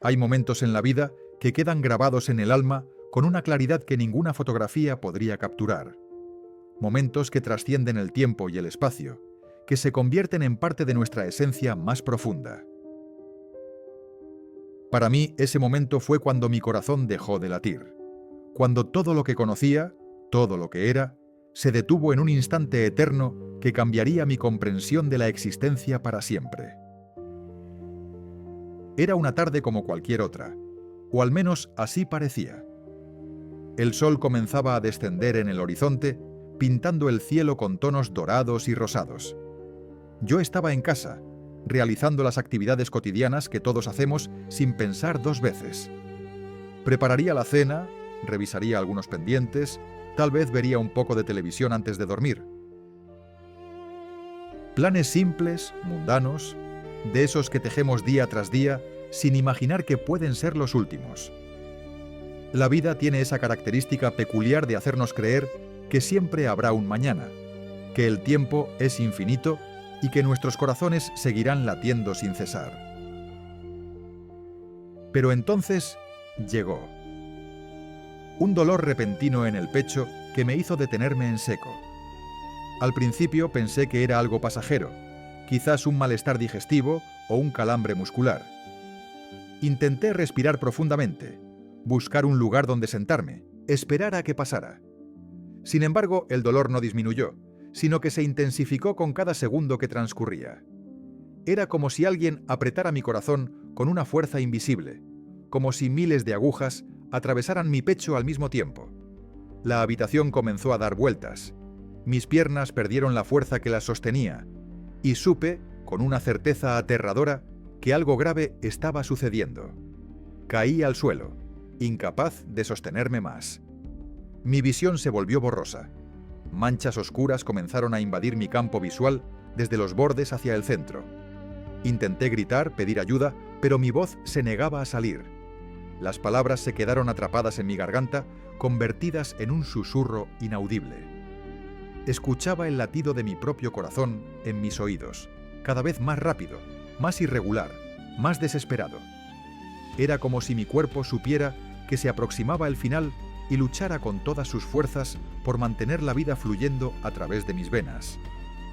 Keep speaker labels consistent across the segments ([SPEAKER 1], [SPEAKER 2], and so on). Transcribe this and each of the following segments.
[SPEAKER 1] Hay momentos en la vida que quedan grabados en el alma con una claridad que ninguna fotografía podría capturar. Momentos que trascienden el tiempo y el espacio, que se convierten en parte de nuestra esencia más profunda. Para mí, ese momento fue cuando mi corazón dejó de latir, cuando todo lo que conocía, todo lo que era, se detuvo en un instante eterno que cambiaría mi comprensión de la existencia para siempre. Era una tarde como cualquier otra, o al menos así parecía. El sol comenzaba a descender en el horizonte, pintando el cielo con tonos dorados y rosados. Yo estaba en casa, realizando las actividades cotidianas que todos hacemos sin pensar dos veces. Prepararía la cena, revisaría algunos pendientes, tal vez vería un poco de televisión antes de dormir. Planes simples, mundanos, de esos que tejemos día tras día sin imaginar que pueden ser los últimos. La vida tiene esa característica peculiar de hacernos creer que siempre habrá un mañana, que el tiempo es infinito y que nuestros corazones seguirán latiendo sin cesar. Pero entonces llegó. Un dolor repentino en el pecho que me hizo detenerme en seco. Al principio pensé que era algo pasajero, quizás un malestar digestivo o un calambre muscular. Intenté respirar profundamente, buscar un lugar donde sentarme, esperar a que pasara. Sin embargo, el dolor no disminuyó, sino que se intensificó con cada segundo que transcurría. Era como si alguien apretara mi corazón con una fuerza invisible, como si miles de agujas atravesaran mi pecho al mismo tiempo. La habitación comenzó a dar vueltas. Mis piernas perdieron la fuerza que las sostenía, y supe, con una certeza aterradora, que algo grave estaba sucediendo. Caí al suelo, incapaz de sostenerme más. Mi visión se volvió borrosa. Manchas oscuras comenzaron a invadir mi campo visual desde los bordes hacia el centro. Intenté gritar, pedir ayuda, pero mi voz se negaba a salir. Las palabras se quedaron atrapadas en mi garganta, convertidas en un susurro inaudible. Escuchaba el latido de mi propio corazón en mis oídos, cada vez más rápido, más irregular, más desesperado. Era como si mi cuerpo supiera que se aproximaba el final y luchara con todas sus fuerzas por mantener la vida fluyendo a través de mis venas.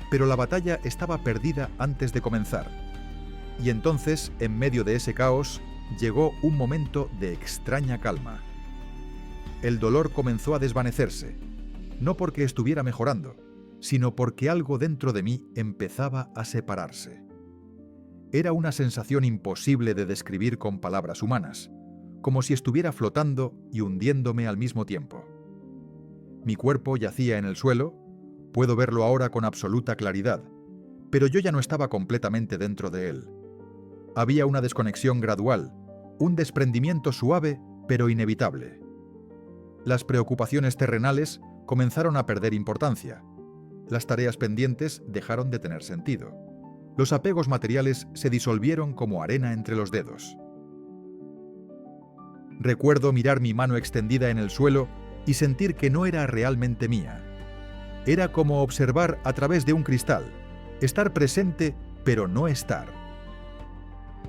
[SPEAKER 1] Pero la batalla estaba perdida antes de comenzar. Y entonces, en medio de ese caos, llegó un momento de extraña calma. El dolor comenzó a desvanecerse, no porque estuviera mejorando, sino porque algo dentro de mí empezaba a separarse. Era una sensación imposible de describir con palabras humanas, como si estuviera flotando y hundiéndome al mismo tiempo. Mi cuerpo yacía en el suelo, puedo verlo ahora con absoluta claridad, pero yo ya no estaba completamente dentro de él. Había una desconexión gradual, un desprendimiento suave pero inevitable. Las preocupaciones terrenales comenzaron a perder importancia. Las tareas pendientes dejaron de tener sentido. Los apegos materiales se disolvieron como arena entre los dedos. Recuerdo mirar mi mano extendida en el suelo y sentir que no era realmente mía. Era como observar a través de un cristal, estar presente pero no estar.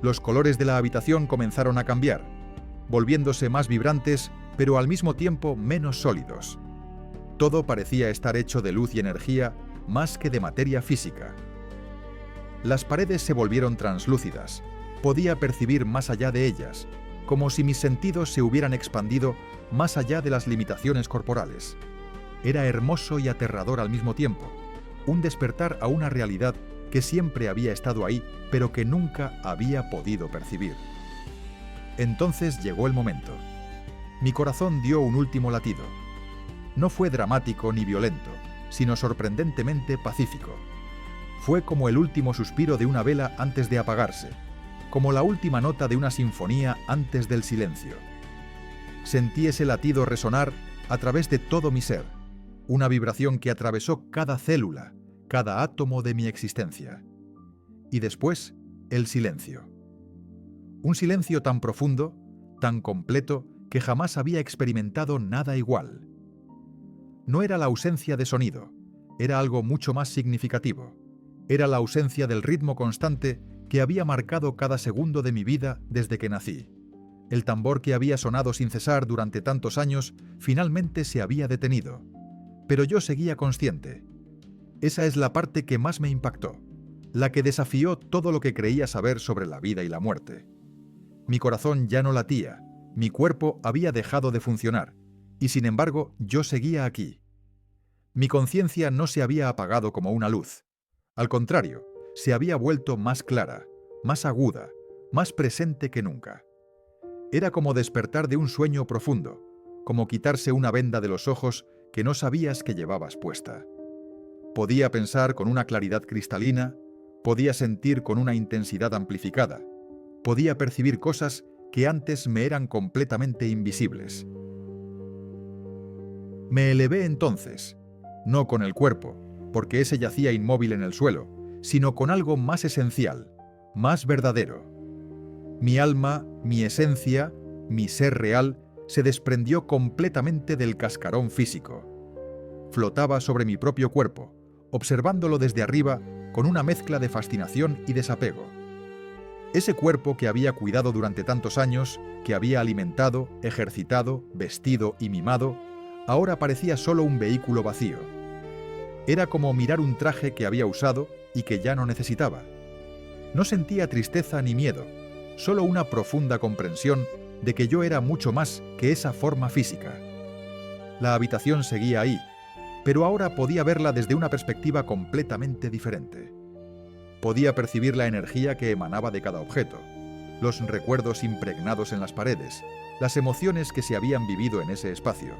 [SPEAKER 1] Los colores de la habitación comenzaron a cambiar, volviéndose más vibrantes pero al mismo tiempo menos sólidos. Todo parecía estar hecho de luz y energía más que de materia física. Las paredes se volvieron translúcidas. Podía percibir más allá de ellas, como si mis sentidos se hubieran expandido más allá de las limitaciones corporales. Era hermoso y aterrador al mismo tiempo, un despertar a una realidad que siempre había estado ahí, pero que nunca había podido percibir. Entonces llegó el momento. Mi corazón dio un último latido. No fue dramático ni violento, sino sorprendentemente pacífico. Fue como el último suspiro de una vela antes de apagarse, como la última nota de una sinfonía antes del silencio. Sentí ese latido resonar a través de todo mi ser, una vibración que atravesó cada célula, cada átomo de mi existencia. Y después, el silencio. Un silencio tan profundo, tan completo, que jamás había experimentado nada igual. No era la ausencia de sonido, era algo mucho más significativo. Era la ausencia del ritmo constante que había marcado cada segundo de mi vida desde que nací. El tambor que había sonado sin cesar durante tantos años finalmente se había detenido. Pero yo seguía consciente. Esa es la parte que más me impactó, la que desafió todo lo que creía saber sobre la vida y la muerte. Mi corazón ya no latía, mi cuerpo había dejado de funcionar, y sin embargo yo seguía aquí. Mi conciencia no se había apagado como una luz. Al contrario, se había vuelto más clara, más aguda, más presente que nunca. Era como despertar de un sueño profundo, como quitarse una venda de los ojos que no sabías que llevabas puesta. Podía pensar con una claridad cristalina, podía sentir con una intensidad amplificada, podía percibir cosas que antes me eran completamente invisibles. Me elevé entonces, no con el cuerpo, porque ese yacía inmóvil en el suelo, sino con algo más esencial, más verdadero. Mi alma, mi esencia, mi ser real, se desprendió completamente del cascarón físico. Flotaba sobre mi propio cuerpo, observándolo desde arriba con una mezcla de fascinación y desapego. Ese cuerpo que había cuidado durante tantos años, que había alimentado, ejercitado, vestido y mimado, ahora parecía solo un vehículo vacío. Era como mirar un traje que había usado y que ya no necesitaba. No sentía tristeza ni miedo, solo una profunda comprensión de que yo era mucho más que esa forma física. La habitación seguía ahí, pero ahora podía verla desde una perspectiva completamente diferente. Podía percibir la energía que emanaba de cada objeto, los recuerdos impregnados en las paredes, las emociones que se habían vivido en ese espacio.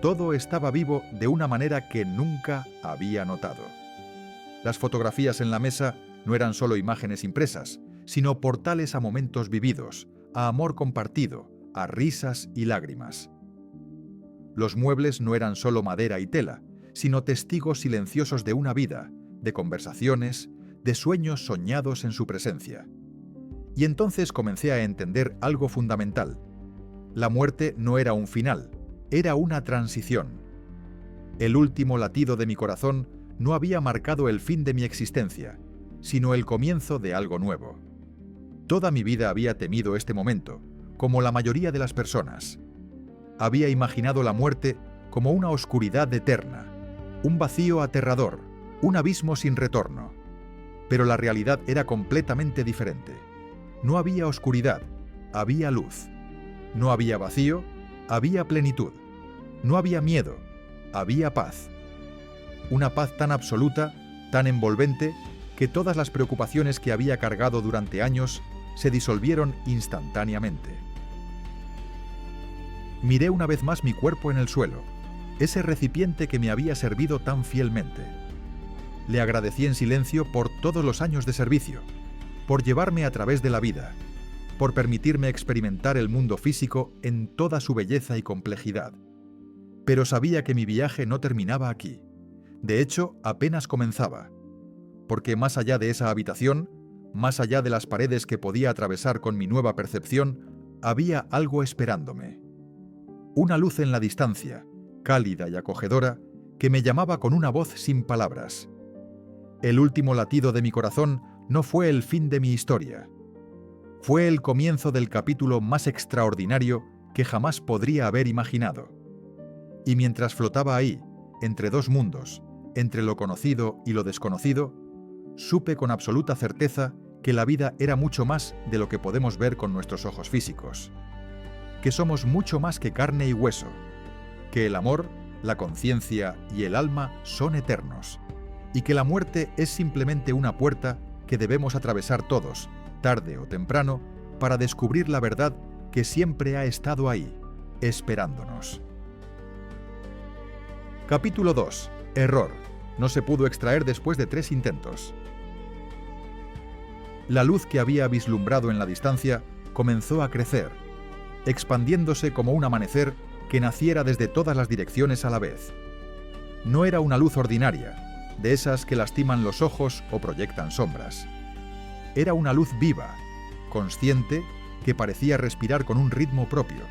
[SPEAKER 1] Todo estaba vivo de una manera que nunca había notado. Las fotografías en la mesa no eran solo imágenes impresas, sino portales a momentos vividos, a amor compartido, a risas y lágrimas. Los muebles no eran solo madera y tela, sino testigos silenciosos de una vida, de conversaciones, de sueños soñados en su presencia. Y entonces comencé a entender algo fundamental. La muerte no era un final, era una transición. El último latido de mi corazón no había marcado el fin de mi existencia, sino el comienzo de algo nuevo. Toda mi vida había temido este momento, como la mayoría de las personas. Había imaginado la muerte como una oscuridad eterna, un vacío aterrador, un abismo sin retorno. Pero la realidad era completamente diferente. No había oscuridad, había luz. No había vacío, había plenitud. No había miedo, había paz. Una paz tan absoluta, tan envolvente, que todas las preocupaciones que había cargado durante años se disolvieron instantáneamente. Miré una vez más mi cuerpo en el suelo, ese recipiente que me había servido tan fielmente. Le agradecí en silencio por todos los años de servicio, por llevarme a través de la vida, por permitirme experimentar el mundo físico en toda su belleza y complejidad. Pero sabía que mi viaje no terminaba aquí. De hecho, apenas comenzaba. Porque más allá de esa habitación, más allá de las paredes que podía atravesar con mi nueva percepción, había algo esperándome. Una luz en la distancia, cálida y acogedora, que me llamaba con una voz sin palabras. El último latido de mi corazón no fue el fin de mi historia. Fue el comienzo del capítulo más extraordinario que jamás podría haber imaginado. Y mientras flotaba ahí, entre dos mundos, entre lo conocido y lo desconocido, supe con absoluta certeza que la vida era mucho más de lo que podemos ver con nuestros ojos físicos, que somos mucho más que carne y hueso, que el amor, la conciencia y el alma son eternos, y que la muerte es simplemente una puerta que debemos atravesar todos, tarde o temprano, para descubrir la verdad que siempre ha estado ahí, esperándonos. Capítulo 2. Error. No se pudo extraer después de 3 intentos. La luz que había vislumbrado en la distancia comenzó a crecer, expandiéndose como un amanecer que naciera desde todas las direcciones a la vez. No era una luz ordinaria, de esas que lastiman los ojos o proyectan sombras. Era una luz viva, consciente, que parecía respirar con un ritmo propio.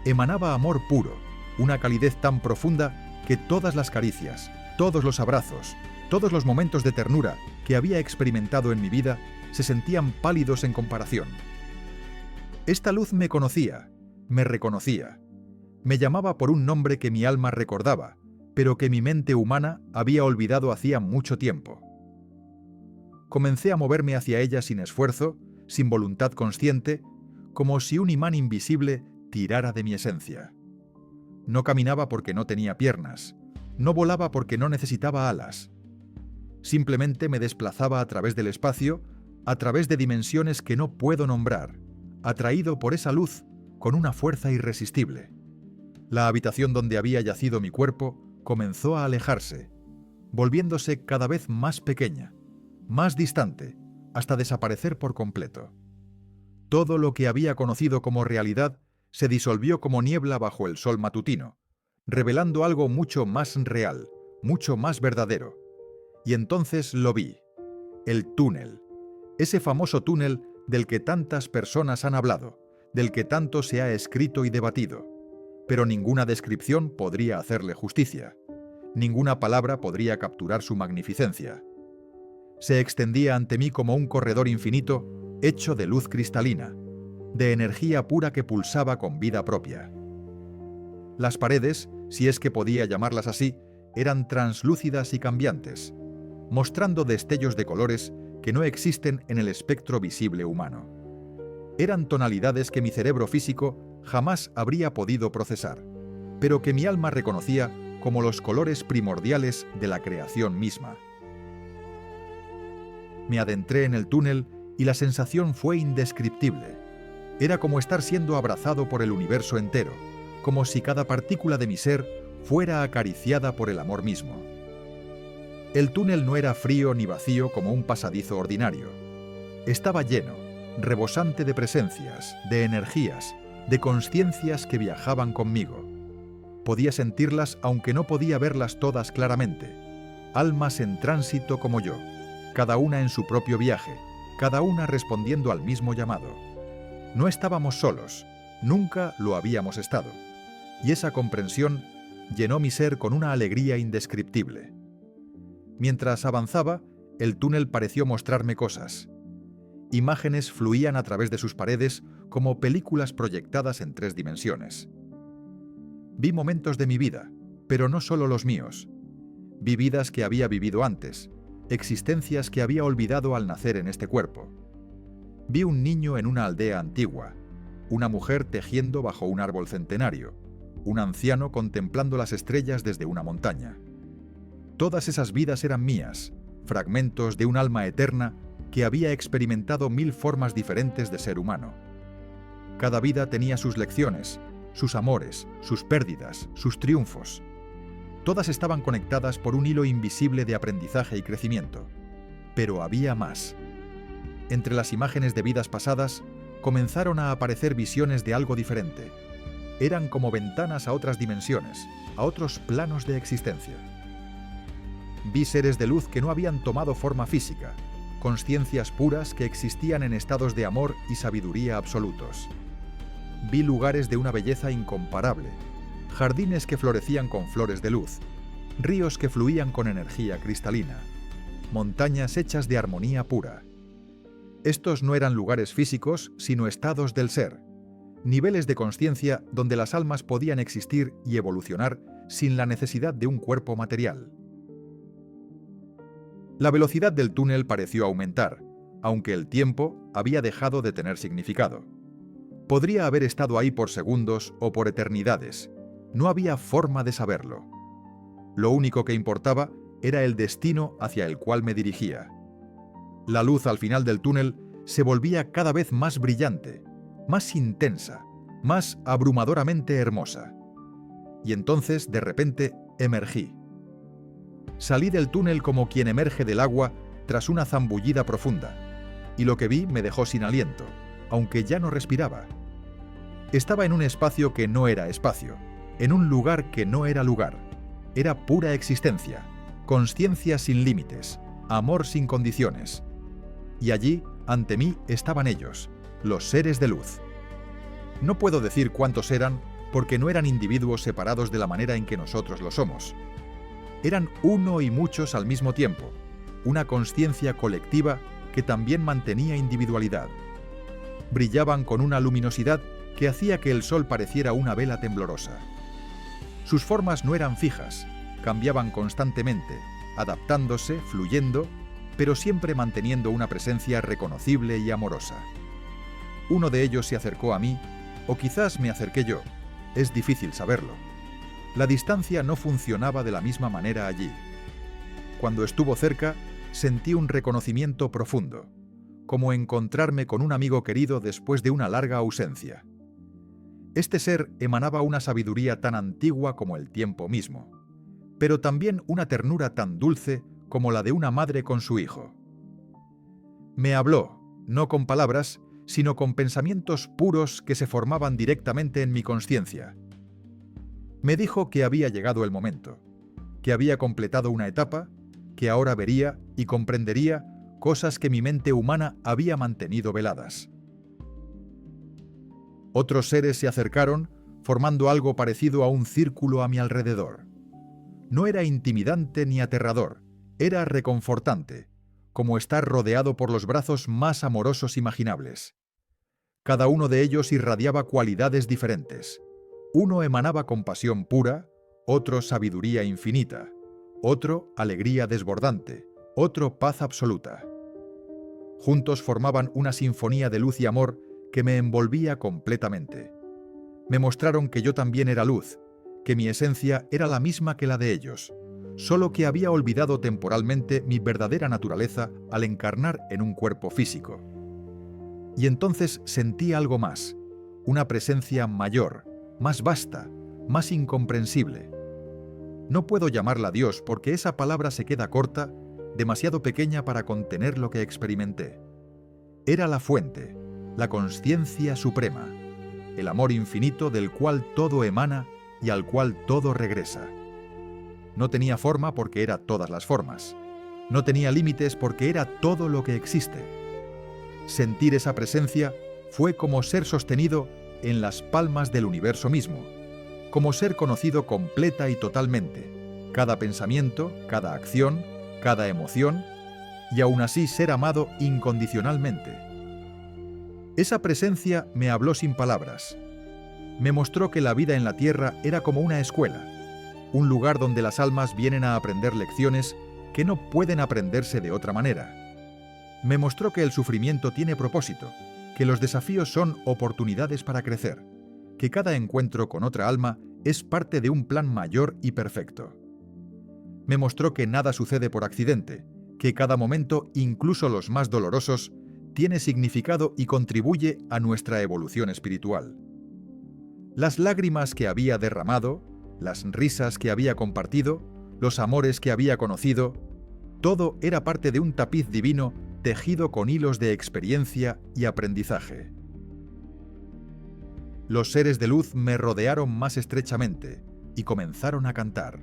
[SPEAKER 1] Emanaba amor puro, una calidez tan profunda que todas las caricias, todos los abrazos, todos los momentos de ternura que había experimentado en mi vida se sentían pálidos en comparación. Esta luz me conocía, me reconocía, me llamaba por un nombre que mi alma recordaba, pero que mi mente humana había olvidado hacía mucho tiempo. Comencé a moverme hacia ella sin esfuerzo, sin voluntad consciente, como si un imán invisible tirara de mi esencia. No caminaba porque no tenía piernas, no volaba porque no necesitaba alas. Simplemente me desplazaba a través del espacio, a través de dimensiones que no puedo nombrar, atraído por esa luz con una fuerza irresistible. La habitación donde había yacido mi cuerpo comenzó a alejarse, volviéndose cada vez más pequeña, más distante, hasta desaparecer por completo. Todo lo que había conocido como realidad se disolvió como niebla bajo el sol matutino, revelando algo mucho más real, mucho más verdadero. Y entonces lo vi, el túnel, ese famoso túnel del que tantas personas han hablado, del que tanto se ha escrito y debatido, pero ninguna descripción podría hacerle justicia, ninguna palabra podría capturar su magnificencia. Se extendía ante mí como un corredor infinito hecho de luz cristalina, de energía pura que pulsaba con vida propia. Las paredes, si es que podía llamarlas así, eran translúcidas y cambiantes, mostrando destellos de colores que no existen en el espectro visible humano. Eran tonalidades que mi cerebro físico jamás habría podido procesar, pero que mi alma reconocía como los colores primordiales de la creación misma. Me adentré en el túnel y la sensación fue indescriptible. Era como estar siendo abrazado por el universo entero, como si cada partícula de mi ser fuera acariciada por el amor mismo. El túnel no era frío ni vacío como un pasadizo ordinario. Estaba lleno, rebosante de presencias, de energías, de consciencias que viajaban conmigo. Podía sentirlas aunque no podía verlas todas claramente. Almas en tránsito como yo, cada una en su propio viaje, cada una respondiendo al mismo llamado. No estábamos solos, nunca lo habíamos estado. Y esa comprensión llenó mi ser con una alegría indescriptible. Mientras avanzaba, el túnel pareció mostrarme cosas. Imágenes fluían a través de sus paredes como películas proyectadas en 3 dimensiones. Vi momentos de mi vida, pero no solo los míos. Vi vidas que había vivido antes, existencias que había olvidado al nacer en este cuerpo. Vi un niño en una aldea antigua, una mujer tejiendo bajo un árbol centenario, un anciano contemplando las estrellas desde una montaña. Todas esas vidas eran mías, fragmentos de un alma eterna que había experimentado 1000 formas diferentes de ser humano. Cada vida tenía sus lecciones, sus amores, sus pérdidas, sus triunfos. Todas estaban conectadas por un hilo invisible de aprendizaje y crecimiento. Pero había más. Entre las imágenes de vidas pasadas, comenzaron a aparecer visiones de algo diferente. Eran como ventanas a otras dimensiones, a otros planos de existencia. Vi seres de luz que no habían tomado forma física, consciencias puras que existían en estados de amor y sabiduría absolutos. Vi lugares de una belleza incomparable, jardines que florecían con flores de luz, ríos que fluían con energía cristalina, montañas hechas de armonía pura. Estos no eran lugares físicos, sino estados del ser, niveles de consciencia donde las almas podían existir y evolucionar sin la necesidad de un cuerpo material. La velocidad del túnel pareció aumentar, aunque el tiempo había dejado de tener significado. Podría haber estado ahí por segundos o por eternidades. No había forma de saberlo. Lo único que importaba era el destino hacia el cual me dirigía. La luz al final del túnel se volvía cada vez más brillante, más intensa, más abrumadoramente hermosa. Y entonces, de repente, emergí. Salí del túnel como quien emerge del agua tras una zambullida profunda, y lo que vi me dejó sin aliento, aunque ya no respiraba. Estaba en un espacio que no era espacio, en un lugar que no era lugar. Era pura existencia, consciencia sin límites, amor sin condiciones. Y allí, ante mí, estaban ellos, los seres de luz. No puedo decir cuántos eran, porque no eran individuos separados de la manera en que nosotros lo somos. Eran uno y muchos al mismo tiempo, una consciencia colectiva que también mantenía individualidad. Brillaban con una luminosidad que hacía que el sol pareciera una vela temblorosa. Sus formas no eran fijas, cambiaban constantemente, adaptándose, fluyendo, pero siempre manteniendo una presencia reconocible y amorosa. Uno de ellos se acercó a mí, o quizás me acerqué yo, es difícil saberlo. La distancia no funcionaba de la misma manera allí. Cuando estuvo cerca, sentí un reconocimiento profundo, como encontrarme con un amigo querido después de una larga ausencia. Este ser emanaba una sabiduría tan antigua como el tiempo mismo, pero también una ternura tan dulce como la de una madre con su hijo. Me habló, no con palabras, sino con pensamientos puros que se formaban directamente en mi consciencia. Me dijo que había llegado el momento, que había completado una etapa, que ahora vería y comprendería cosas que mi mente humana había mantenido veladas. Otros seres se acercaron, formando algo parecido a un círculo a mi alrededor. No era intimidante ni aterrador, era reconfortante, como estar rodeado por los brazos más amorosos imaginables. Cada uno de ellos irradiaba cualidades diferentes. Uno emanaba compasión pura, otro sabiduría infinita, otro alegría desbordante, otro paz absoluta. Juntos formaban una sinfonía de luz y amor que me envolvía completamente. Me mostraron que yo también era luz, que mi esencia era la misma que la de ellos, solo que había olvidado temporalmente mi verdadera naturaleza al encarnar en un cuerpo físico. Y entonces sentí algo más, una presencia mayor, más vasta, más incomprensible. No puedo llamarla Dios porque esa palabra se queda corta, demasiado pequeña para contener lo que experimenté. Era la fuente, la consciencia suprema, el amor infinito del cual todo emana y al cual todo regresa. No tenía forma porque era todas las formas. No tenía límites porque era todo lo que existe. Sentir esa presencia fue como ser sostenido en las palmas del universo mismo, como ser conocido completa y totalmente, cada pensamiento, cada acción, cada emoción, y aún así ser amado incondicionalmente. Esa presencia me habló sin palabras. Me mostró que la vida en la tierra era como una escuela, un lugar donde las almas vienen a aprender lecciones que no pueden aprenderse de otra manera. Me mostró que el sufrimiento tiene propósito, que los desafíos son oportunidades para crecer, que cada encuentro con otra alma es parte de un plan mayor y perfecto. Me mostró que nada sucede por accidente, que cada momento, incluso los más dolorosos, tiene significado y contribuye a nuestra evolución espiritual. Las lágrimas que había derramado, las risas que había compartido, los amores que había conocido, todo era parte de un tapiz divino tejido con hilos de experiencia y aprendizaje. Los seres de luz me rodearon más estrechamente y comenzaron a cantar.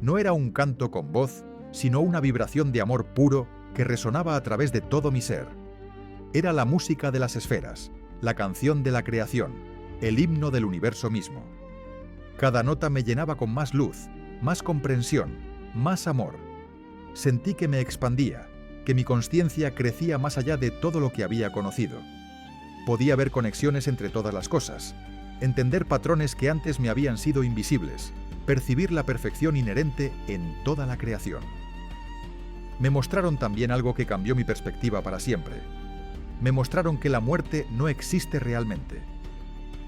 [SPEAKER 1] No era un canto con voz, sino una vibración de amor puro que resonaba a través de todo mi ser. Era la música de las esferas, la canción de la creación, el himno del universo mismo. Cada nota me llenaba con más luz, más comprensión, más amor. Sentí que me expandía, que mi consciencia crecía más allá de todo lo que había conocido. Podía ver conexiones entre todas las cosas, entender patrones que antes me habían sido invisibles, percibir la perfección inherente en toda la creación. Me mostraron también algo que cambió mi perspectiva para siempre. Me mostraron que la muerte no existe realmente.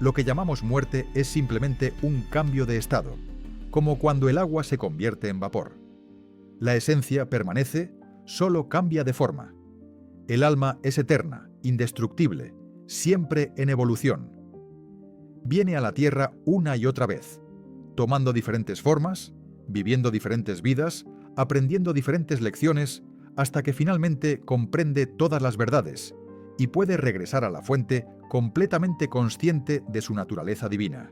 [SPEAKER 1] Lo que llamamos muerte es simplemente un cambio de estado, como cuando el agua se convierte en vapor. La esencia permanece, solo cambia de forma. El alma es eterna, indestructible, siempre en evolución. Viene a la tierra una y otra vez, tomando diferentes formas, viviendo diferentes vidas, aprendiendo diferentes lecciones, hasta que finalmente comprende todas las verdades y puede regresar a la fuente completamente consciente de su naturaleza divina.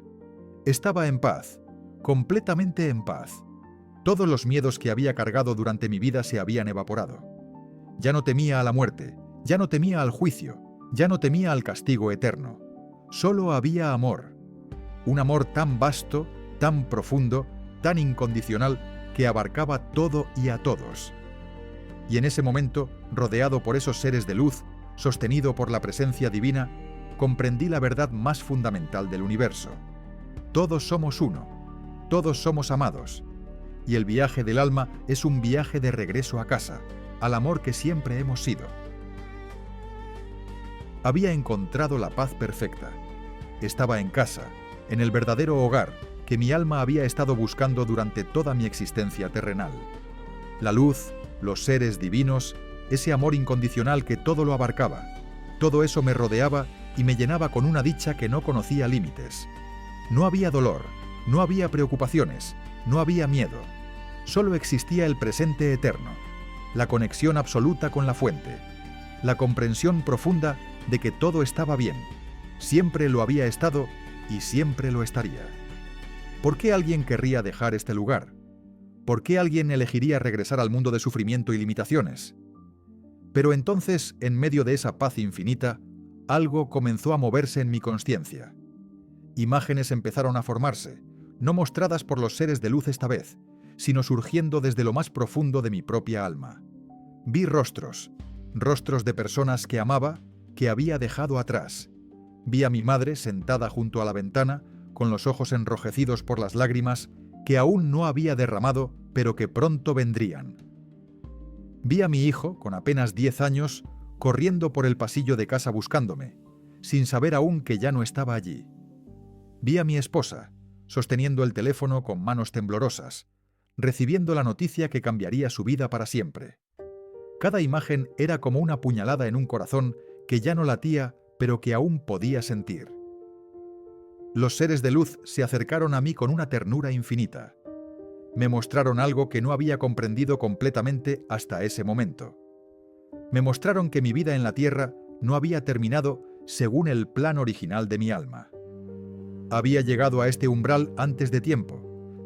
[SPEAKER 1] Estaba en paz, completamente en paz. Todos los miedos que había cargado durante mi vida se habían evaporado. Ya no temía a la muerte, ya no temía al juicio, ya no temía al castigo eterno. Solo había amor. Un amor tan vasto, tan profundo, tan incondicional, que abarcaba todo y a todos. Y en ese momento, rodeado por esos seres de luz, sostenido por la presencia divina, comprendí la verdad más fundamental del universo. Todos somos uno, todos somos amados, y el viaje del alma es un viaje de regreso a casa, al amor que siempre hemos sido. Había encontrado la paz perfecta. Estaba en casa, en el verdadero hogar que mi alma había estado buscando durante toda mi existencia terrenal. La luz, los seres divinos, ese amor incondicional que todo lo abarcaba, todo eso me rodeaba y me llenaba con una dicha que no conocía límites. No había dolor, no había preocupaciones, no había miedo. Solo existía el presente eterno, la conexión absoluta con la fuente, la comprensión profunda de que todo estaba bien, siempre lo había estado y siempre lo estaría. ¿Por qué alguien querría dejar este lugar? ¿Por qué alguien elegiría regresar al mundo de sufrimiento y limitaciones? Pero entonces, en medio de esa paz infinita, algo comenzó a moverse en mi consciencia. Imágenes empezaron a formarse, no mostradas por los seres de luz esta vez, sino surgiendo desde lo más profundo de mi propia alma. Vi rostros de personas que amaba, que había dejado atrás. Vi a mi madre sentada junto a la ventana, con los ojos enrojecidos por las lágrimas que aún no había derramado, pero que pronto vendrían. Vi a mi hijo, con apenas 10 años, corriendo por el pasillo de casa buscándome, sin saber aún que ya no estaba allí. Vi a mi esposa, sosteniendo el teléfono con manos temblorosas, recibiendo la noticia que cambiaría su vida para siempre. Cada imagen era como una puñalada en un corazón que ya no latía, pero que aún podía sentir. Los seres de luz se acercaron a mí con una ternura infinita. Me mostraron algo que no había comprendido completamente hasta ese momento. Me mostraron que mi vida en la tierra no había terminado según el plan original de mi alma. Había llegado a este umbral antes de tiempo,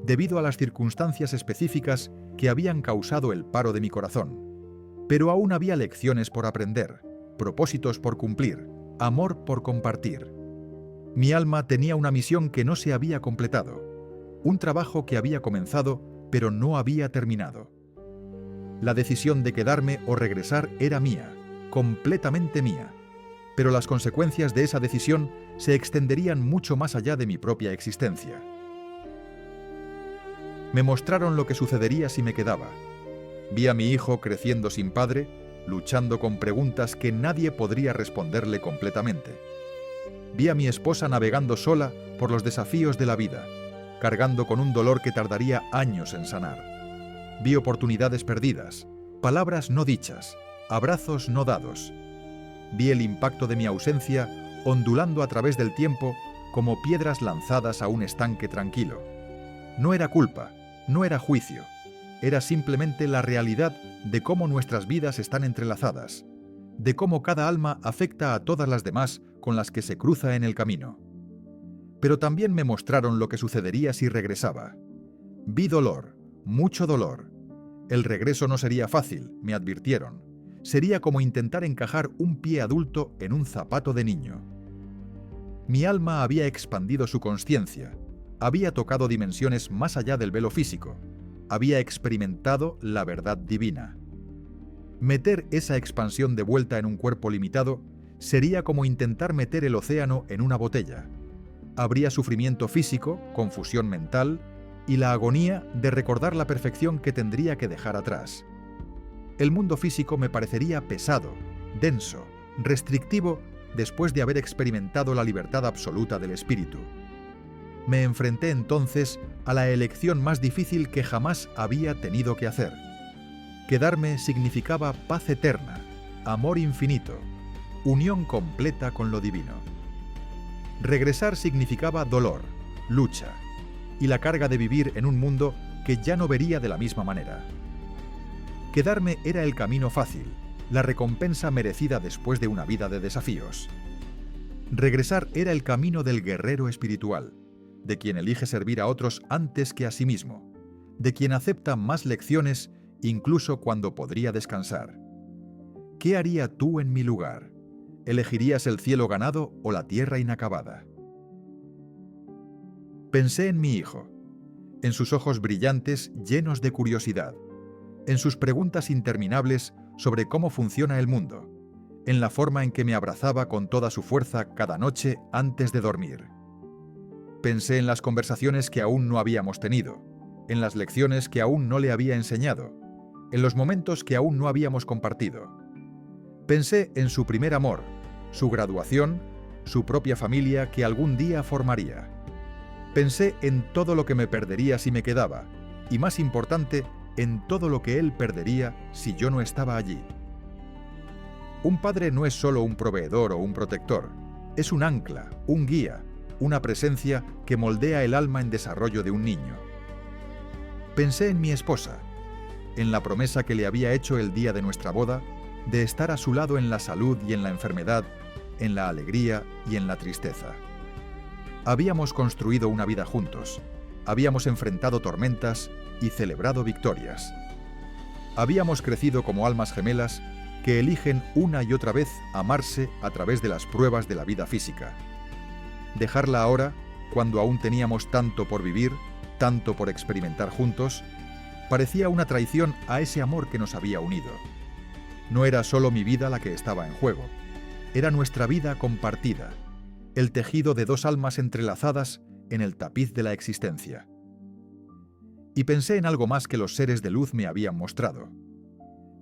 [SPEAKER 1] debido a las circunstancias específicas que habían causado el paro de mi corazón. Pero aún había lecciones por aprender, propósitos por cumplir, amor por compartir. Mi alma tenía una misión que no se había completado, un trabajo que había comenzado pero no había terminado. La decisión de quedarme o regresar era mía, completamente mía, pero las consecuencias de esa decisión se extenderían mucho más allá de mi propia existencia. Me mostraron lo que sucedería si me quedaba. Vi a mi hijo creciendo sin padre, luchando con preguntas que nadie podría responderle completamente. Vi a mi esposa navegando sola por los desafíos de la vida, cargando con un dolor que tardaría años en sanar. Vi oportunidades perdidas, palabras no dichas, abrazos no dados. Vi el impacto de mi ausencia ondulando a través del tiempo como piedras lanzadas a un estanque tranquilo. No era culpa, no era juicio, era simplemente la realidad de cómo nuestras vidas están entrelazadas, de cómo cada alma afecta a todas las demás con las que se cruza en el camino. Pero también me mostraron lo que sucedería si regresaba. Vi dolor, mucho dolor. El regreso no sería fácil, me advirtieron. Sería como intentar encajar un pie adulto en un zapato de niño. Mi alma había expandido su consciencia, había tocado dimensiones más allá del velo físico, había experimentado la verdad divina. Meter esa expansión de vuelta en un cuerpo limitado sería como intentar meter el océano en una botella. Habría sufrimiento físico, confusión mental y la agonía de recordar la perfección que tendría que dejar atrás. El mundo físico me parecería pesado, denso, restrictivo después de haber experimentado la libertad absoluta del espíritu. Me enfrenté entonces a la elección más difícil que jamás había tenido que hacer. Quedarme significaba paz eterna, amor infinito, unión completa con lo divino. Regresar significaba dolor, lucha y la carga de vivir en un mundo que ya no vería de la misma manera. Quedarme era el camino fácil, la recompensa merecida después de una vida de desafíos. Regresar era el camino del guerrero espiritual, de quien elige servir a otros antes que a sí mismo, de quien acepta más lecciones incluso cuando podría descansar. ¿Qué haría tú en mi lugar? ¿Elegirías el cielo ganado o la tierra inacabada? Pensé en mi hijo, en sus ojos brillantes llenos de curiosidad, en sus preguntas interminables sobre cómo funciona el mundo, en la forma en que me abrazaba con toda su fuerza cada noche antes de dormir. Pensé en las conversaciones que aún no habíamos tenido, en las lecciones que aún no le había enseñado, en los momentos que aún no habíamos compartido. Pensé en su primer amor, su graduación, su propia familia que algún día formaría. Pensé en todo lo que me perdería si me quedaba, y más importante, en todo lo que él perdería si yo no estaba allí. Un padre no es solo un proveedor o un protector, es un ancla, un guía, una presencia que moldea el alma en desarrollo de un niño. Pensé en mi esposa, en la promesa que le había hecho el día de nuestra boda, de estar a su lado en la salud y en la enfermedad, en la alegría y en la tristeza. Habíamos construido una vida juntos, habíamos enfrentado tormentas y celebrado victorias. Habíamos crecido como almas gemelas que eligen una y otra vez amarse a través de las pruebas de la vida física. Dejarla ahora, cuando aún teníamos tanto por vivir, tanto por experimentar juntos, parecía una traición a ese amor que nos había unido. No era solo mi vida la que estaba en juego, era nuestra vida compartida, el tejido de dos almas entrelazadas en el tapiz de la existencia. Y pensé en algo más que los seres de luz me habían mostrado.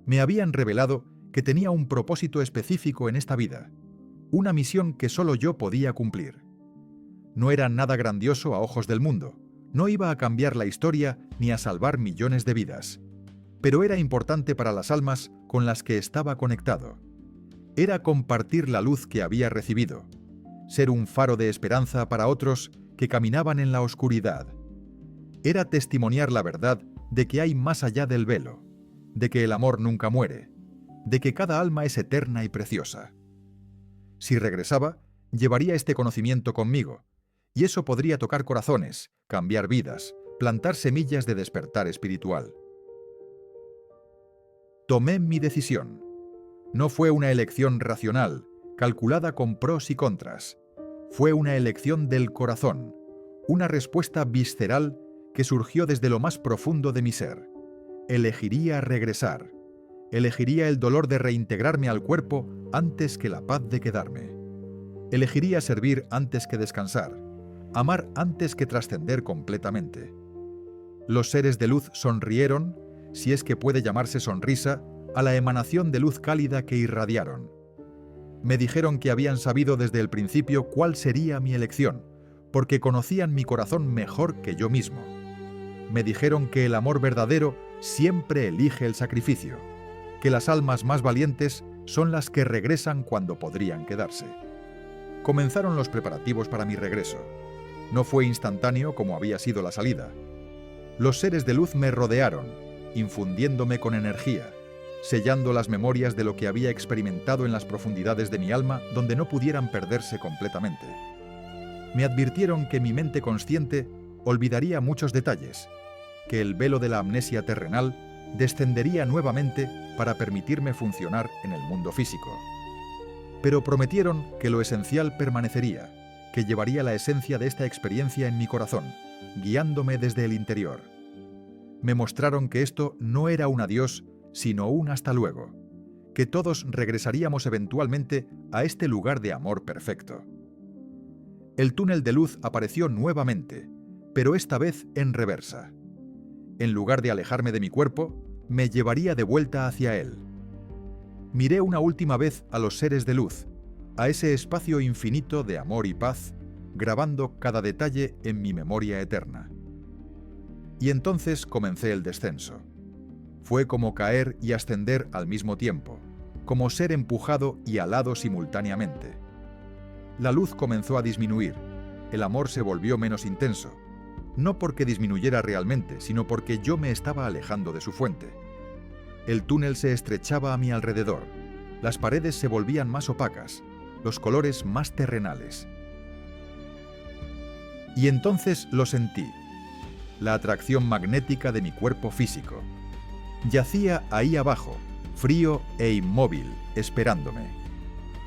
[SPEAKER 1] Me habían revelado que tenía un propósito específico en esta vida, una misión que solo yo podía cumplir. No era nada grandioso a ojos del mundo, no iba a cambiar la historia ni a salvar millones de vidas, pero era importante para las almas con las que estaba conectado. Era compartir la luz que había recibido, ser un faro de esperanza para otros que caminaban en la oscuridad. Era testimoniar la verdad de que hay más allá del velo, de que el amor nunca muere, de que cada alma es eterna y preciosa. Si regresaba, llevaría este conocimiento conmigo, y eso podría tocar corazones, cambiar vidas, plantar semillas de despertar espiritual. Tomé mi decisión. No fue una elección racional, calculada con pros y contras. Fue una elección del corazón, una respuesta visceral que surgió desde lo más profundo de mi ser. Elegiría regresar. Elegiría el dolor de reintegrarme al cuerpo antes que la paz de quedarme. Elegiría servir antes que descansar, amar antes que trascender completamente. Los seres de luz sonrieron, si es que puede llamarse sonrisa, a la emanación de luz cálida que irradiaron. Me dijeron que habían sabido desde el principio cuál sería mi elección, porque conocían mi corazón mejor que yo mismo. Me dijeron que el amor verdadero siempre elige el sacrificio, que las almas más valientes son las que regresan cuando podrían quedarse. Comenzaron los preparativos para mi regreso. No fue instantáneo como había sido la salida. Los seres de luz me rodearon, infundiéndome con energía, sellando las memorias de lo que había experimentado en las profundidades de mi alma donde no pudieran perderse completamente. Me advirtieron que mi mente consciente olvidaría muchos detalles, que el velo de la amnesia terrenal descendería nuevamente para permitirme funcionar en el mundo físico. Pero prometieron que lo esencial permanecería, que llevaría la esencia de esta experiencia en mi corazón, guiándome desde el interior. Me mostraron que esto no era un adiós, sino un hasta luego, que todos regresaríamos eventualmente a este lugar de amor perfecto. El túnel de luz apareció nuevamente, pero esta vez en reversa. En lugar de alejarme de mi cuerpo, me llevaría de vuelta hacia él. Miré una última vez a los seres de luz, a ese espacio infinito de amor y paz, grabando cada detalle en mi memoria eterna. Y entonces comencé el descenso. Fue como caer y ascender al mismo tiempo, como ser empujado y alado simultáneamente. La luz comenzó a disminuir, el amor se volvió menos intenso, no porque disminuyera realmente, sino porque yo me estaba alejando de su fuente. El túnel se estrechaba a mi alrededor, las paredes se volvían más opacas, los colores más terrenales. Y entonces lo sentí, la atracción magnética de mi cuerpo físico. Yacía ahí abajo, frío e inmóvil, esperándome.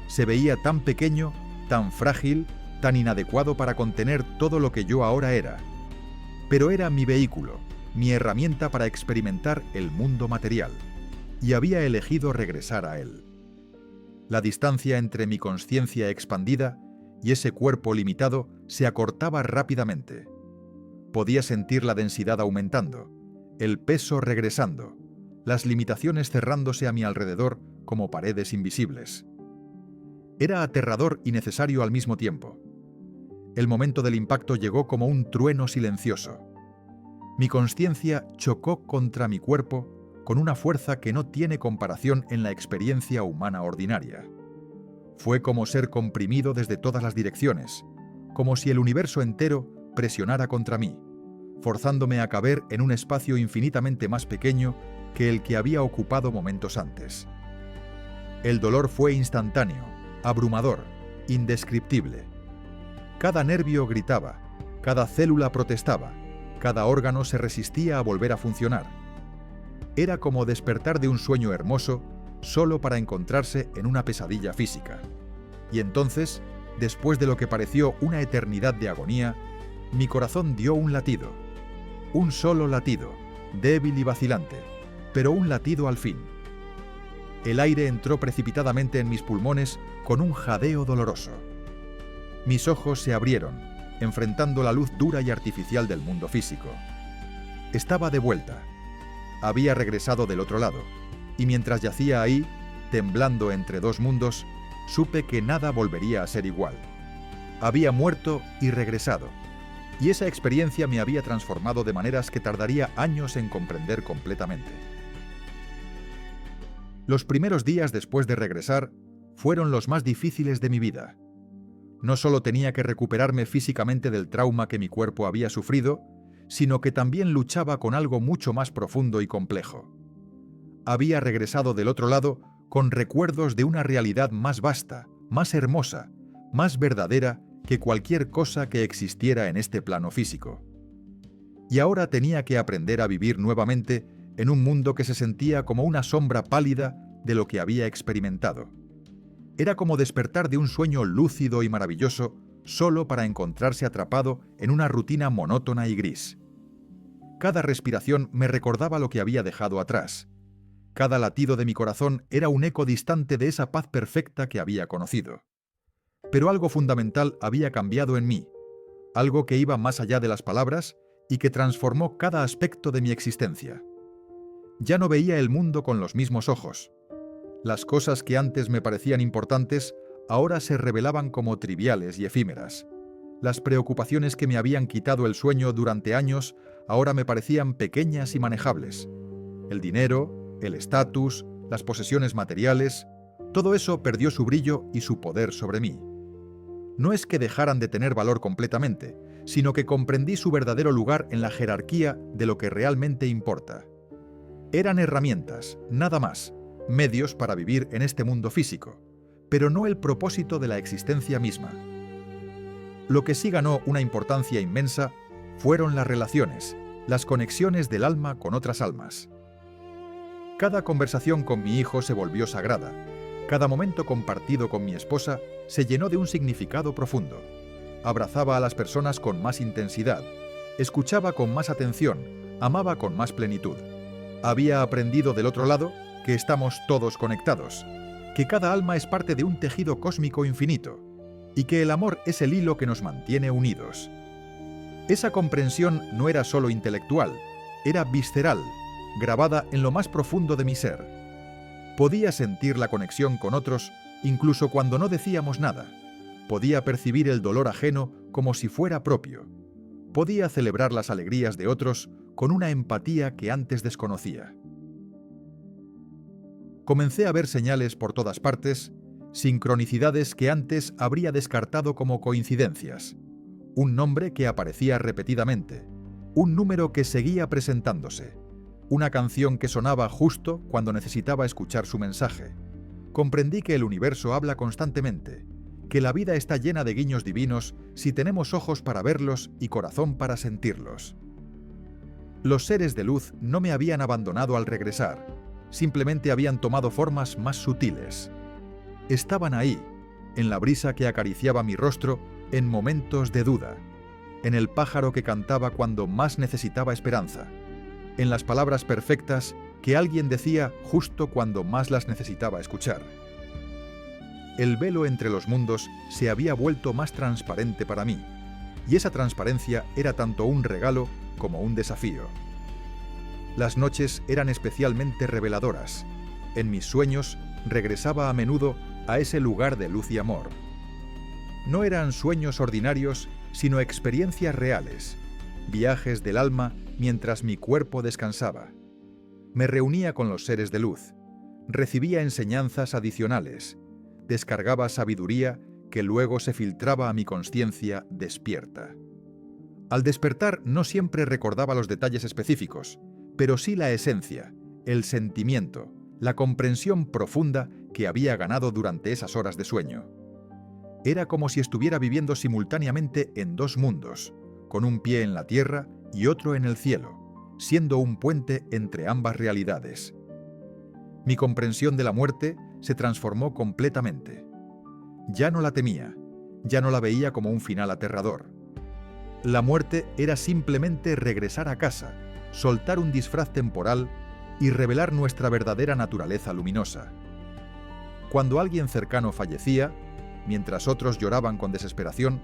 [SPEAKER 1] Se veía tan pequeño, tan frágil, tan inadecuado para contener todo lo que yo ahora era. Pero era mi vehículo, mi herramienta para experimentar el mundo material, y había elegido regresar a él. La distancia entre mi consciencia expandida y ese cuerpo limitado se acortaba rápidamente. Podía sentir la densidad aumentando, el peso regresando, las limitaciones cerrándose a mi alrededor como paredes invisibles. Era aterrador y necesario al mismo tiempo. El momento del impacto llegó como un trueno silencioso. Mi consciencia chocó contra mi cuerpo con una fuerza que no tiene comparación en la experiencia humana ordinaria. Fue como ser comprimido desde todas las direcciones, como si el universo entero presionara contra mí, forzándome a caber en un espacio infinitamente más pequeño que el que había ocupado momentos antes. El dolor fue instantáneo, abrumador, indescriptible. Cada nervio gritaba, cada célula protestaba, cada órgano se resistía a volver a funcionar. Era como despertar de un sueño hermoso solo para encontrarse en una pesadilla física. Y entonces, después de lo que pareció una eternidad de agonía, mi corazón dio un latido. Un solo latido, débil y vacilante, pero un latido al fin. El aire entró precipitadamente en mis pulmones con un jadeo doloroso. Mis ojos se abrieron, enfrentando la luz dura y artificial del mundo físico. Estaba de vuelta. Había regresado del otro lado, y mientras yacía ahí, temblando entre dos mundos, supe que nada volvería a ser igual. Había muerto y regresado, y esa experiencia me había transformado de maneras que tardaría años en comprender completamente. Los primeros días después de regresar fueron los más difíciles de mi vida. No solo tenía que recuperarme físicamente del trauma que mi cuerpo había sufrido, sino que también luchaba con algo mucho más profundo y complejo. Había regresado del otro lado con recuerdos de una realidad más vasta, más hermosa, más verdadera que cualquier cosa que existiera en este plano físico. Y ahora tenía que aprender a vivir nuevamente en un mundo que se sentía como una sombra pálida de lo que había experimentado. Era como despertar de un sueño lúcido y maravilloso solo para encontrarse atrapado en una rutina monótona y gris. Cada respiración me recordaba lo que había dejado atrás. Cada latido de mi corazón era un eco distante de esa paz perfecta que había conocido. Pero algo fundamental había cambiado en mí, algo que iba más allá de las palabras y que transformó cada aspecto de mi existencia. Ya no veía el mundo con los mismos ojos. Las cosas que antes me parecían importantes ahora se revelaban como triviales y efímeras. Las preocupaciones que me habían quitado el sueño durante años ahora me parecían pequeñas y manejables. El dinero, el estatus, las posesiones materiales, todo eso perdió su brillo y su poder sobre mí. No es que dejaran de tener valor completamente, sino que comprendí su verdadero lugar en la jerarquía de lo que realmente importa. Eran herramientas, nada más, medios para vivir en este mundo físico, pero no el propósito de la existencia misma. Lo que sí ganó una importancia inmensa fueron las relaciones, las conexiones del alma con otras almas. Cada conversación con mi hijo se volvió sagrada. Cada momento compartido con mi esposa se llenó de un significado profundo. Abrazaba a las personas con más intensidad, escuchaba con más atención, amaba con más plenitud. Había aprendido del otro lado que estamos todos conectados, que cada alma es parte de un tejido cósmico infinito y que el amor es el hilo que nos mantiene unidos. Esa comprensión no era solo intelectual, era visceral, grabada en lo más profundo de mi ser. Podía sentir la conexión con otros incluso cuando no decíamos nada. Podía percibir el dolor ajeno como si fuera propio. Podía celebrar las alegrías de otros con una empatía que antes desconocía. Comencé a ver señales por todas partes, sincronicidades que antes habría descartado como coincidencias. Un nombre que aparecía repetidamente, un número que seguía presentándose, una canción que sonaba justo cuando necesitaba escuchar su mensaje. Comprendí que el universo habla constantemente, que la vida está llena de guiños divinos si tenemos ojos para verlos y corazón para sentirlos. Los seres de luz no me habían abandonado al regresar, simplemente habían tomado formas más sutiles. Estaban ahí, en la brisa que acariciaba mi rostro en momentos de duda, en el pájaro que cantaba cuando más necesitaba esperanza, en las palabras perfectas que alguien decía justo cuando más las necesitaba escuchar. el velo entre los mundos se había vuelto más transparente para mí, y esa transparencia era tanto un regalo como un desafío. Las noches eran especialmente reveladoras. En mis sueños regresaba a menudo a ese lugar de luz y amor. No eran sueños ordinarios, sino experiencias reales, viajes del alma mientras mi cuerpo descansaba. Me reunía con los seres de luz, recibía enseñanzas adicionales, descargaba sabiduría que luego se filtraba a mi conciencia despierta. Al despertar no siempre recordaba los detalles específicos, pero sí la esencia, el sentimiento, la comprensión profunda que había ganado durante esas horas de sueño. Era como si estuviera viviendo simultáneamente en dos mundos, con un pie en la tierra y otro en el cielo, siendo un puente entre ambas realidades. Mi comprensión de la muerte se transformó completamente. Ya no la temía, ya no la veía como un final aterrador. La muerte era simplemente regresar a casa, soltar un disfraz temporal y revelar nuestra verdadera naturaleza luminosa. Cuando alguien cercano fallecía, mientras otros lloraban con desesperación,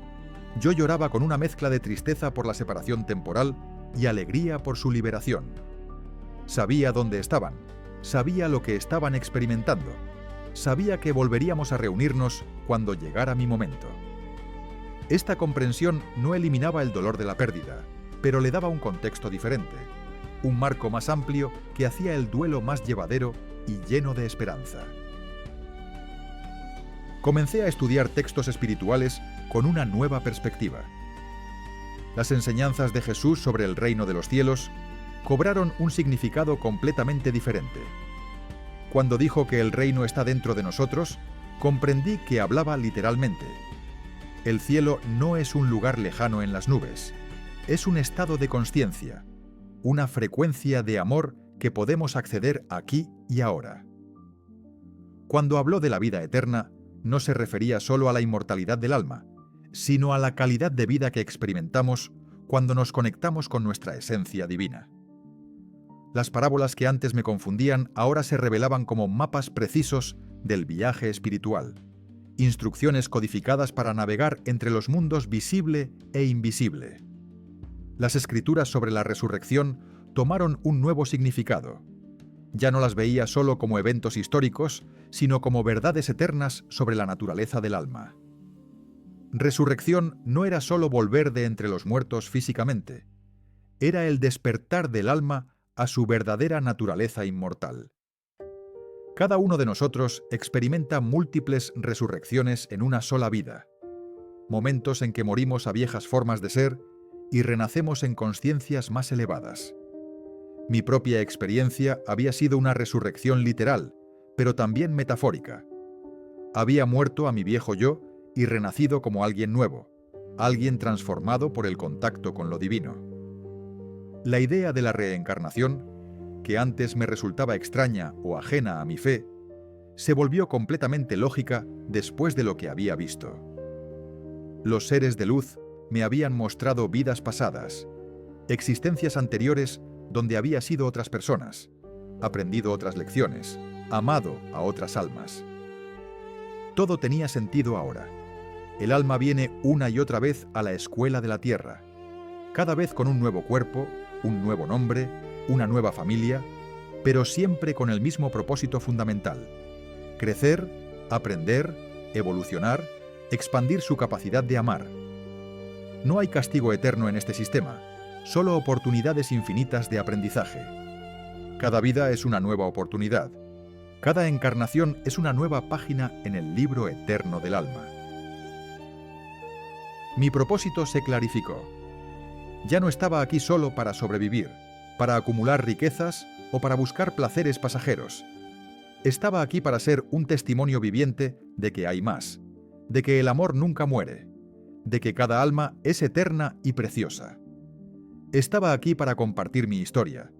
[SPEAKER 1] yo lloraba con una mezcla de tristeza por la separación temporal y alegría por su liberación. Sabía dónde estaban, sabía lo que estaban experimentando, sabía que volveríamos a reunirnos cuando llegara mi momento. Esta comprensión no eliminaba el dolor de la pérdida, pero le daba un contexto diferente, un marco más amplio que hacía el duelo más llevadero y lleno de esperanza. Comencé a estudiar textos espirituales con una nueva perspectiva. Las enseñanzas de Jesús sobre el reino de los cielos cobraron un significado completamente diferente. Cuando dijo que el reino está dentro de nosotros, comprendí que hablaba literalmente. El cielo no es un lugar lejano en las nubes, es un estado de consciencia, una frecuencia de amor que podemos acceder aquí y ahora. Cuando habló de la vida eterna, no se refería solo a la inmortalidad del alma, sino a la calidad de vida que experimentamos cuando nos conectamos con nuestra esencia divina. Las parábolas que antes me confundían ahora se revelaban como mapas precisos del viaje espiritual, instrucciones codificadas para navegar entre los mundos visible e invisible. Las escrituras sobre la resurrección tomaron un nuevo significado. Ya no las veía solo como eventos históricos, sino como verdades eternas sobre la naturaleza del alma. Resurrección no era solo volver de entre los muertos físicamente, era el despertar del alma a su verdadera naturaleza inmortal. Cada uno de nosotros experimenta múltiples resurrecciones en una sola vida, momentos en que morimos a viejas formas de ser y renacemos en conciencias más elevadas. Mi propia experiencia había sido una resurrección literal, pero también metafórica. Había muerto a mi viejo yo y renacido como alguien nuevo, alguien transformado por el contacto con lo divino. La idea de la reencarnación, que antes me resultaba extraña o ajena a mi fe, se volvió completamente lógica después de lo que había visto. Los seres de luz me habían mostrado vidas pasadas, existencias anteriores donde había sido otras personas, aprendido otras lecciones, amado a otras almas. Todo tenía sentido ahora. El alma viene una y otra vez a la escuela de la tierra, cada vez con un nuevo cuerpo, un nuevo nombre, una nueva familia, pero siempre con el mismo propósito fundamental: crecer, aprender, evolucionar, expandir su capacidad de amar. No hay castigo eterno en este sistema, solo oportunidades infinitas de aprendizaje. Cada vida es una nueva oportunidad. Cada encarnación es una nueva página en el libro eterno del alma. Mi propósito se clarificó. Ya no estaba aquí solo para sobrevivir, para acumular riquezas o para buscar placeres pasajeros. Estaba aquí para ser un testimonio viviente de que hay más, de que el amor nunca muere, de que cada alma es eterna y preciosa. Estaba aquí para compartir mi historia,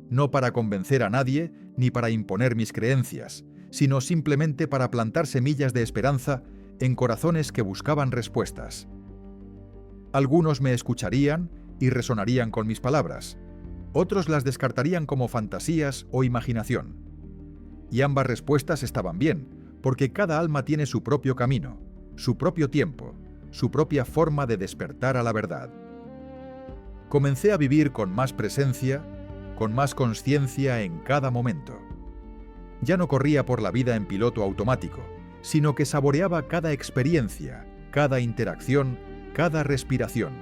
[SPEAKER 1] no para convencer a nadie ni para imponer mis creencias, sino simplemente para plantar semillas de esperanza en corazones que buscaban respuestas. Algunos me escucharían y resonarían con mis palabras, otros las descartarían como fantasías o imaginación. Y ambas respuestas estaban bien, porque cada alma tiene su propio camino, su propio tiempo, su propia forma de despertar a la verdad. Comencé a vivir con más presencia, con más consciencia en cada momento. Ya no corría por la vida en piloto automático, sino que saboreaba cada experiencia, cada interacción, cada respiración.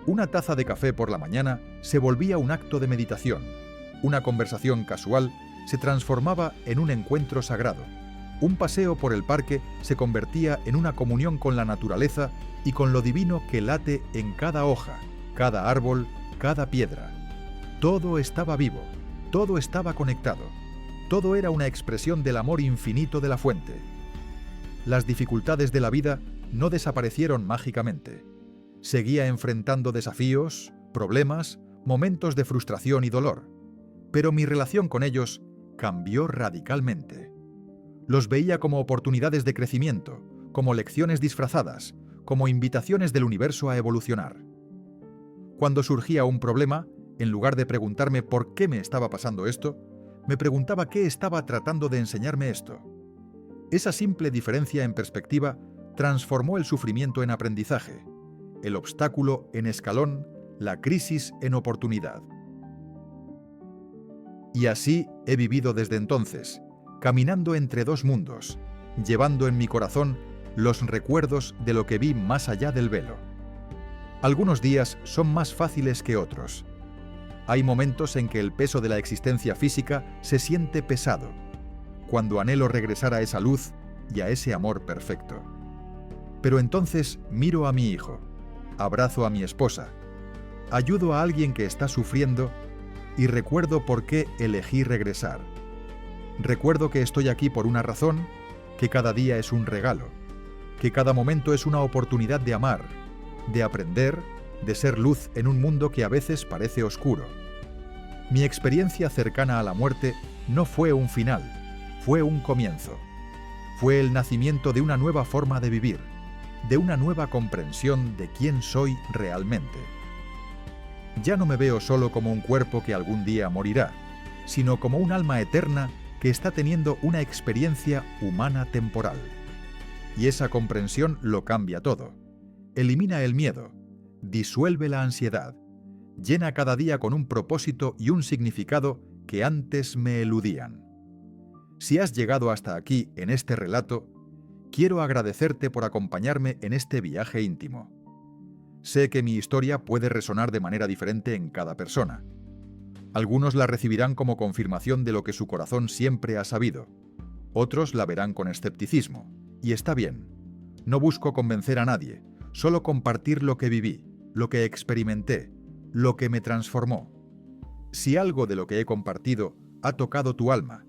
[SPEAKER 1] Una taza de café por la mañana se volvía un acto de meditación. Una conversación casual se transformaba en un encuentro sagrado. Un paseo por el parque se convertía en una comunión con la naturaleza y con lo divino que late en cada hoja, cada árbol, cada piedra. Todo estaba vivo, todo estaba conectado. Todo era una expresión del amor infinito de la fuente. Las dificultades de la vida no desaparecieron mágicamente. Seguía enfrentando desafíos, problemas, momentos de frustración y dolor, pero mi relación con ellos cambió radicalmente. Los veía como oportunidades de crecimiento, como lecciones disfrazadas, como invitaciones del universo a evolucionar. Cuando surgía un problema, en lugar de preguntarme por qué me estaba pasando esto, me preguntaba qué estaba tratando de enseñarme esto. Esa simple diferencia en perspectiva transformó el sufrimiento en aprendizaje, el obstáculo en escalón, la crisis en oportunidad. Y así he vivido desde entonces, caminando entre dos mundos, llevando en mi corazón los recuerdos de lo que vi más allá del velo. Algunos días son más fáciles que otros. Hay momentos en que el peso de la existencia física se siente pesado, cuando anhelo regresar a esa luz y a ese amor perfecto. Pero entonces miro a mi hijo, abrazo a mi esposa, ayudo a alguien que está sufriendo y recuerdo por qué elegí regresar. Recuerdo que estoy aquí por una razón, que cada día es un regalo, que cada momento es una oportunidad de amar, de aprender, de ser luz en un mundo que a veces parece oscuro. Mi experiencia cercana a la muerte no fue un final, fue un comienzo. Fue el nacimiento de una nueva forma de vivir, de una nueva comprensión de quién soy realmente. Ya no me veo solo como un cuerpo que algún día morirá, sino como un alma eterna que está teniendo una experiencia humana temporal. Y esa comprensión lo cambia todo. Elimina el miedo, disuelve la ansiedad, llena cada día con un propósito y un significado que antes me eludían. Si has llegado hasta aquí en este relato, quiero agradecerte por acompañarme en este viaje íntimo. Sé que mi historia puede resonar de manera diferente en cada persona. Algunos la recibirán como confirmación de lo que su corazón siempre ha sabido. Otros la verán con escepticismo. Y está bien. No busco convencer a nadie, solo compartir lo que viví, lo que experimenté, lo que me transformó. Si algo de lo que he compartido ha tocado tu alma,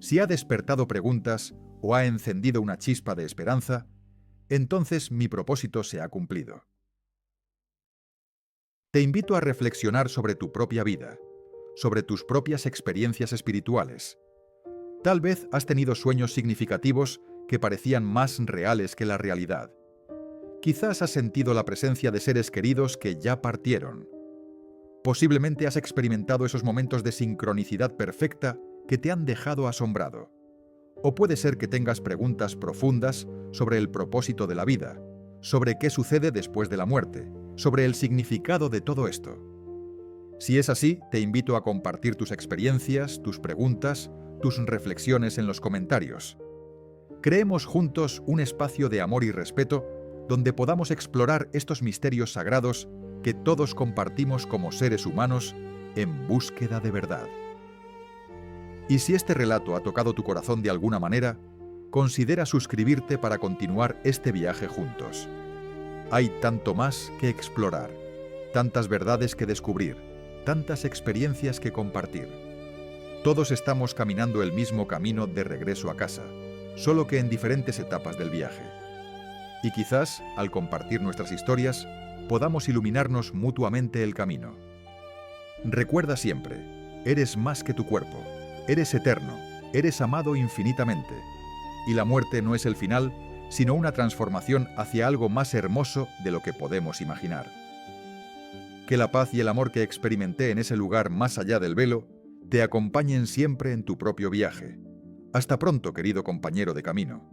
[SPEAKER 1] si ha despertado preguntas o ha encendido una chispa de esperanza, entonces mi propósito se ha cumplido. Te invito a reflexionar sobre tu propia vida, sobre tus propias experiencias espirituales. Tal vez has tenido sueños significativos que parecían más reales que la realidad. Quizás has sentido la presencia de seres queridos que ya partieron. Posiblemente has experimentado esos momentos de sincronicidad perfecta que te han dejado asombrado. O puede ser que tengas preguntas profundas sobre el propósito de la vida, sobre qué sucede después de la muerte, sobre el significado de todo esto. Si es así, te invito a compartir tus experiencias, tus preguntas, tus reflexiones en los comentarios. Creemos juntos un espacio de amor y respeto donde podamos explorar estos misterios sagrados que todos compartimos como seres humanos en búsqueda de verdad. Y si este relato ha tocado tu corazón de alguna manera, considera suscribirte para continuar este viaje juntos. Hay tanto más que explorar, tantas verdades que descubrir, tantas experiencias que compartir. Todos estamos caminando el mismo camino de regreso a casa, solo que en diferentes etapas del viaje. Y quizás, al compartir nuestras historias, podamos iluminarnos mutuamente el camino. Recuerda siempre, eres más que tu cuerpo, eres eterno, eres amado infinitamente. Y la muerte no es el final, sino una transformación hacia algo más hermoso de lo que podemos imaginar. Que la paz y el amor que experimenté en ese lugar más allá del velo te acompañen siempre en tu propio viaje. Hasta pronto, querido compañero de camino.